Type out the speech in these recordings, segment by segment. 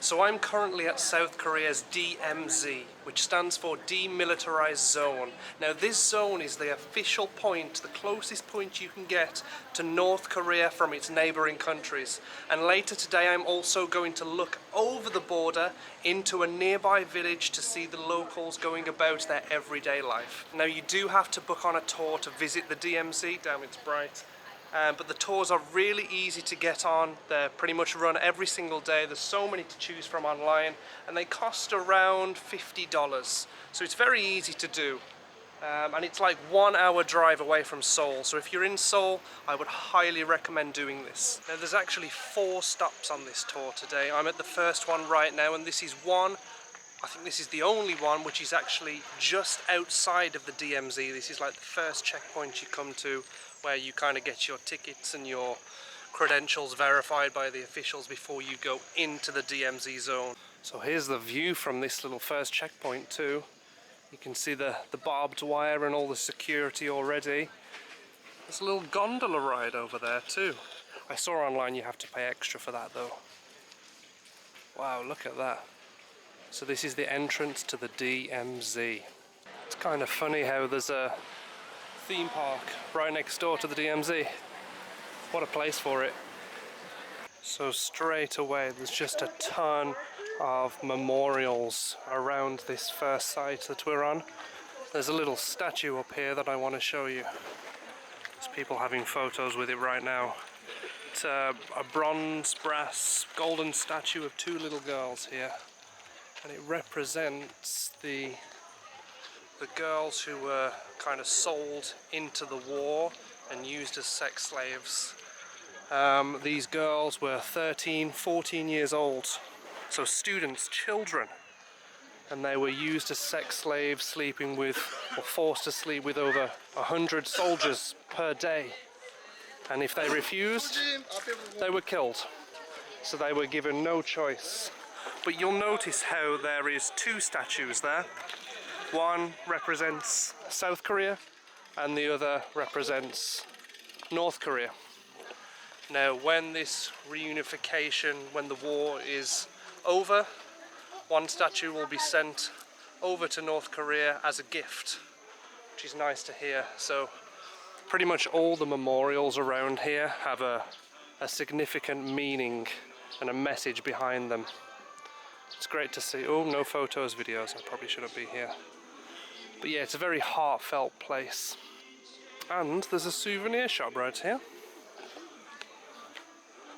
So I'm currently at South Korea's DMZ, which stands for Demilitarized Zone. Now this zone is the official point, the closest point you can get to North Korea from its neighbouring countries. And later today I'm also going to look over the border into a nearby village to see the locals going about their everyday life. Now you do have to book on a tour to visit the DMZ, damn it's bright. But the tours are really easy to get on. They're pretty much run every single day. There's so many to choose from online, and they cost around $50. So it's very easy to do. And it's like 1 hour drive away from Seoul. So if you're in Seoul, I would highly recommend doing this. Now there's actually 4 stops on this tour today. I'm at the first one right now, and this is one, I think this is the only one, which is actually just outside of the DMZ. This is like the first checkpoint you come to, where you kind of get your tickets and your credentials verified by the officials before you go into the DMZ zone. So here's the view from this little first checkpoint too. You can see the barbed wire and all the security already. There's a little gondola ride over there too. I saw online you have to pay extra for that though. Wow, look at that. So this is the entrance to the DMZ. It's kind of funny how there's a theme park right next door to the DMZ. What a place for it. So straight away there's just a ton of memorials around this first site that we're on. There's a little statue up here that I want to show you. There's people having photos with it right now. It's a bronze, brass, golden statue of 2 little girls here, and it represents the girls who were kind of sold into the war and used as sex slaves. These girls were 13, 14 years old, so students, children, and they were used as sex slaves, sleeping with, or forced to sleep with over 100 soldiers per day. And if they refused, they were killed. So they were given no choice. But you'll notice how there is 2 statues there. One represents South Korea and the other represents North Korea. Now when this reunification, when the war is over, one statue will be sent over to North Korea as a gift, which is nice to hear. So pretty much all the memorials around here have a significant meaning and a message behind them. It's great to see. Oh, no photos, videos, I probably shouldn't be here. But yeah, it's a very heartfelt place. And there's a souvenir shop right here.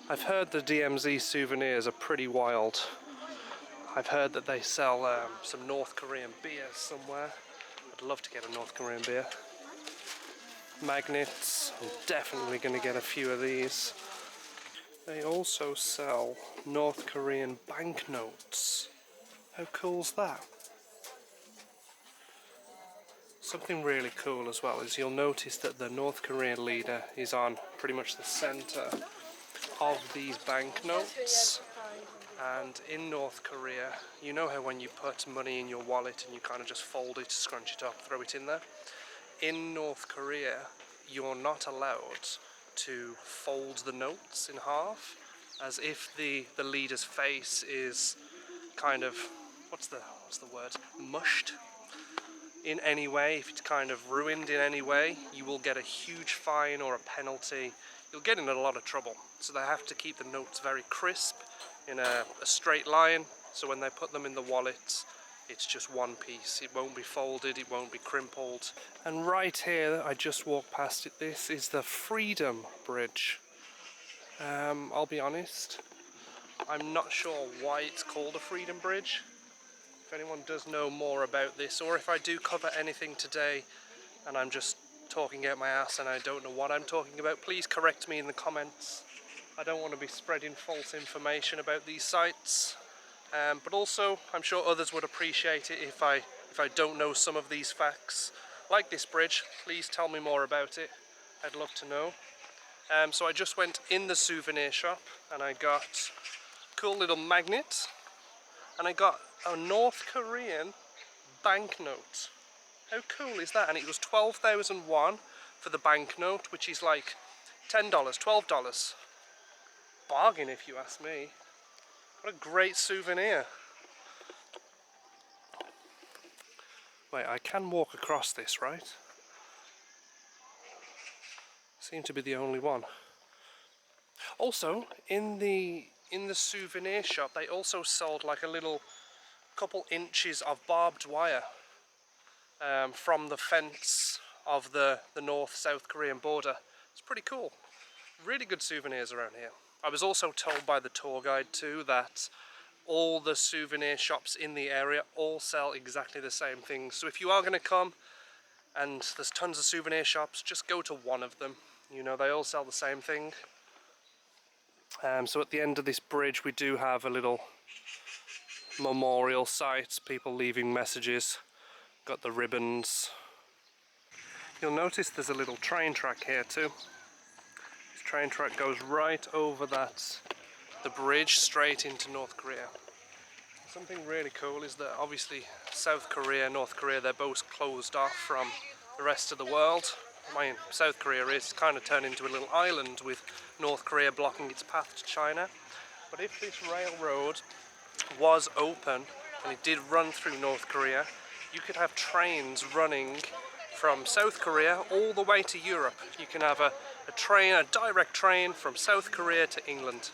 I've heard the DMZ souvenirs are pretty wild. I've heard that they sell some North Korean beers somewhere. I'd love to get a North Korean beer. Magnets, I'm definitely going to get a few of these. They also sell North Korean banknotes. How cool's that? Something really cool as well is you'll notice that the North Korean leader is on pretty much the center of these banknotes. And in North Korea, you know how when you put money in your wallet and you kind of just fold it, scrunch it up, throw it in there? In North Korea, you're not allowed to fold the notes in half, as if the leader's face is kind of, what's the word, mushed in any way. If it's kind of ruined in any way, you will get a huge fine or a penalty. You'll get in a lot of trouble. So they have to keep the notes very crisp in a straight line, so when they put them in the wallet, it's just one piece. It won't be folded, it won't be crimpled. And right here, I just walked past it, this is the Freedom Bridge. I'll be honest, I'm not sure why it's called a Freedom Bridge. If anyone does know more about this, or if I do cover anything today and I'm just talking out my ass and I don't know what I'm talking about, please correct me in the comments. I don't want to be spreading false information about these sites. But also, I'm sure others would appreciate it if I don't know some of these facts. Like this bridge, please tell me more about it. I'd love to know. So I just went in the souvenir shop and I got a cool little magnet. And I got a North Korean banknote. How cool is that? And it was 12,000 won for the banknote, which is like $10, $12. Bargain if you ask me. What a great souvenir. Wait, I can walk across this, right? Seem to be the only one. Also, in the souvenir shop, they also sold like a little couple inches of barbed wire from the fence of the North-South Korean border. It's pretty cool. Really good souvenirs around here. I was also told by the tour guide too that all the souvenir shops in the area all sell exactly the same things. So if you are going to come and there's tons of souvenir shops, just go to one of them. You know, they all sell the same thing. So at the end of this bridge we do have a little memorial site, people leaving messages. Got the ribbons. You'll notice there's a little train track here too. This train track goes right over the bridge straight into North Korea. Something really cool is that obviously South Korea and North Korea, they're both closed off from the rest of the world. I mean, South Korea is kind of turned into a little island with North Korea blocking its path to China. But if this railroad was open and it did run through North Korea, you could have trains running from South Korea all the way to Europe. You can have a direct train from South Korea to England.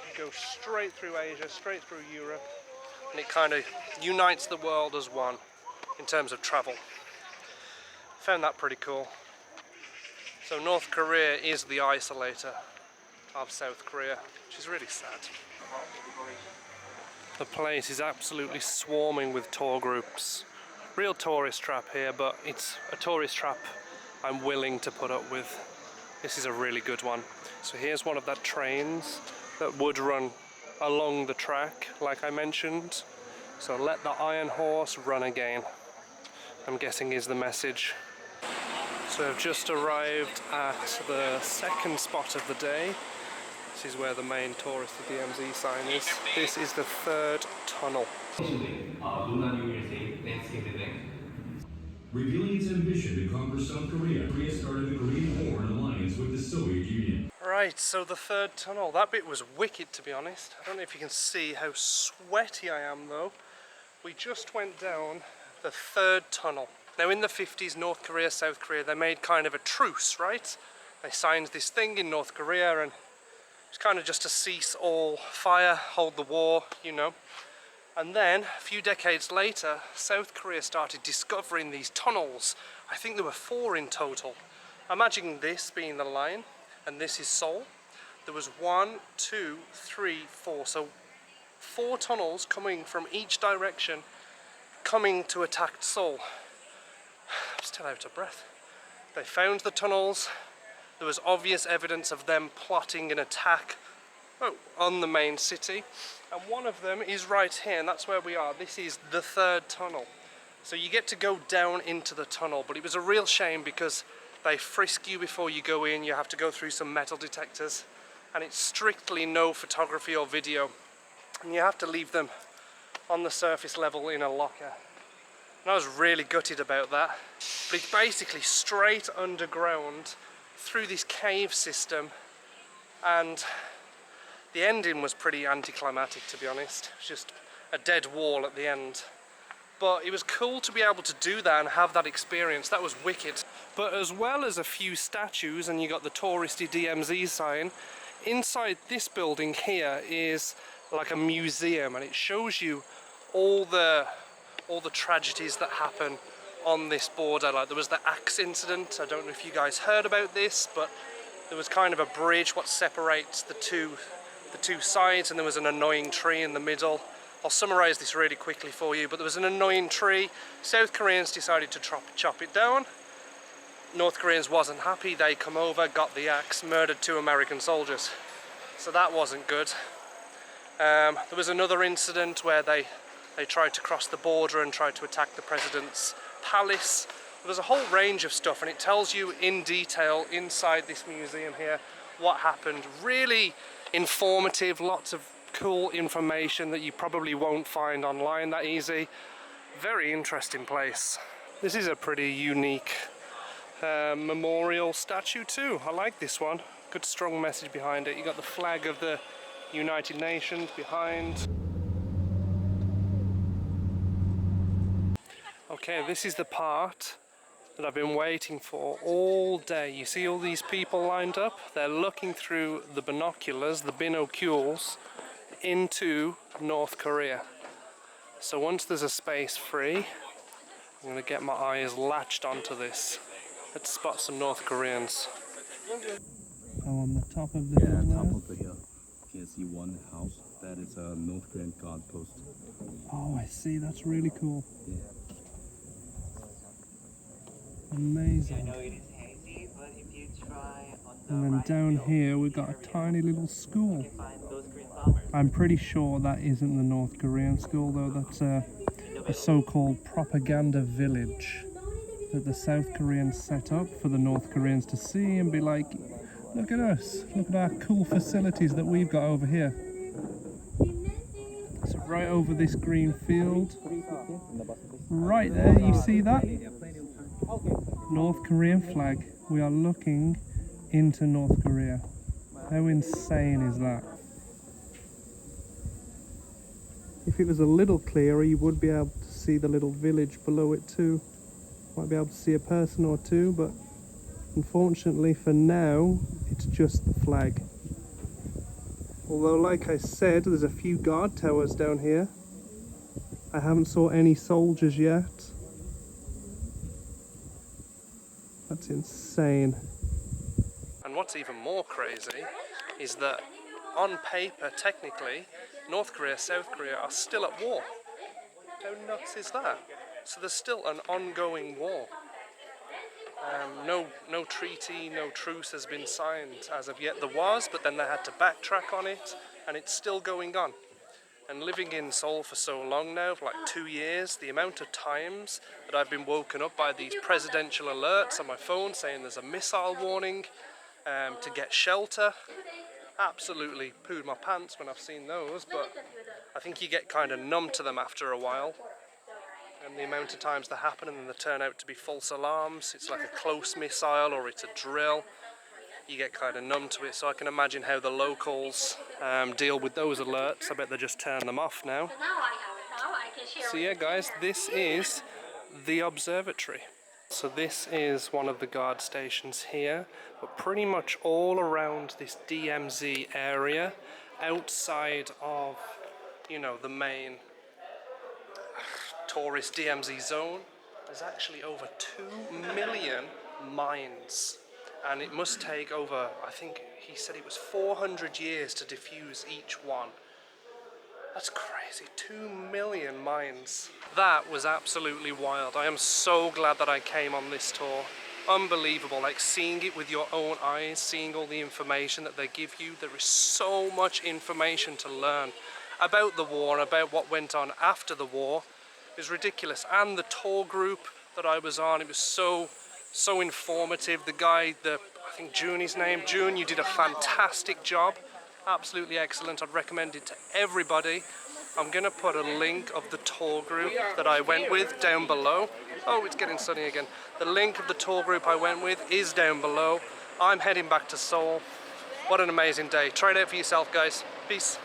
You can go straight through Asia, straight through Europe, and it kind of unites the world as one in terms of travel. Found that pretty cool. So North Korea is the isolator of South Korea, which is really sad. The place is absolutely swarming with tour groups. Real tourist trap here, but it's a tourist trap I'm willing to put up with. This is a really good one. So here's one of the trains that would run along the track, like I mentioned. So let the iron horse run again, I'm guessing is the message. So I've just arrived at the second spot of the day. This is where the main tourist of the DMZ sign is. This is the third tunnel. Revealing its ambition to conquer South Korea, Korea started the Korean War in alliance with the Soviet Union. Right, so the third tunnel. That bit was wicked, to be honest. I don't know if you can see how sweaty I am though. We just went down the third tunnel. Now in the 50s, North Korea, South Korea, they made kind of a truce, right? They signed this thing in North Korea and it's kind of just to cease all fire, hold the war, you know. And then, a few decades later, South Korea started discovering these tunnels. I think there were 4 in total. Imagine this being the line, and this is Seoul. There was 1, 2, 3, 4. So 4 tunnels coming from each direction, coming to attack Seoul. I'm still out of breath. They found the tunnels. There was obvious evidence of them plotting an attack on the main city. And one of them is right here, and that's where we are. This is the third tunnel. So you get to go down into the tunnel, but it was a real shame because they frisk you before you go in. You have to go through some metal detectors, and it's strictly no photography or video. And you have to leave them on the surface level in a locker. And I was really gutted about that. But it's basically straight underground through this cave system, and the ending was pretty anticlimactic, to be honest. It was just a dead wall at the end. But it was cool to be able to do that and have that experience. That was wicked. But as well as a few statues, and you got the touristy DMZ sign, inside this building here is like a museum, and it shows you all the tragedies that happen on this border. Like there was the axe incident. I don't know if you guys heard about this, but there was kind of a bridge what separates the two sides, and there was an annoying tree in the middle. I'll summarize this really quickly for you, but there was an annoying tree. South Koreans decided to chop it down. North Koreans wasn't happy. They come over, got the axe, murdered 2 American soldiers. So that wasn't good. There was another incident where they tried to cross the border and tried to attack the president's palace. There was a whole range of stuff, and it tells you in detail inside this museum here what happened. Really informative, lots of cool information that you probably won't find online that easy. Very interesting place. This is a pretty unique memorial statue too. I like this one. Good strong message behind it. You got the flag of the United Nations behind. Okay, this is the part that I've been waiting for all day. You see all these people lined up? They're looking through the binoculars, the binoculars, into North Korea. So once there's a space free, I'm going to get my eyes latched onto this. Let's spot some North Koreans. Oh, on the top of the hill there? Top of the hill. You can see one house. That is a North Korean guard post. Oh, I see. That's really cool. Yeah. Amazing. I know it is hazy, but if you try on the And then right down hill, here we've got a tiny little school. you can find those green bombers. I'm pretty sure that isn't the North Korean school though. That's a so-called propaganda village that the South Koreans set up for the North Koreans to see and be like, look at us, look at our cool facilities that we've got over here. So right over this green field, right there, you see that? North Korean flag. We are looking into North Korea. How insane is that? If it was a little clearer, you would be able to see the little village below it too. Might be able to see a person or two, but unfortunately for now, it's just the flag. Although, like I said, there's a few guard towers down here. I haven't saw any soldiers yet. That's insane. And what's even more crazy is that on paper, technically, North Korea, South Korea are still at war. How nuts is that? So there's still an ongoing war. No treaty, no truce has been signed as of yet. There was, but then they had to backtrack on it, and it's still going on. And living in Seoul for so long now, for like 2 years, the amount of times that I've been woken up by these presidential alerts on my phone saying there's a missile warning, to get shelter, absolutely pooed my pants when I've seen those, but I think you get kind of numb to them after a while. And the amount of times they happen and then they turn out to be false alarms, it's like a close missile or it's a drill, you get kind of numb to it. So I can imagine how the locals deal with those alerts. I bet they just turn them off now. So yeah guys, this is the observatory. So this is one of the guard stations here, but pretty much all around this DMZ area, outside of, you know, the main tourist DMZ zone, there's actually over 2 million mines. And it must take over, I think he said it was 400 years to defuse each one. That's crazy, 2 million mines. That was absolutely wild. I am so glad that I came on this tour. Unbelievable, like seeing it with your own eyes, seeing all the information that they give you. There is so much information to learn about the war and about what went on after the war. It was ridiculous. And the tour group that I was on, it was so informative. The guy, I think June his name, June, you did a fantastic job. Absolutely excellent. I'd recommend it to everybody. I'm gonna put a link of the tour group that I went with down below. Oh, it's getting sunny again. The link of the tour group I went with is down below. I'm heading back to Seoul. What an amazing day. Try it out for yourself, guys. Peace.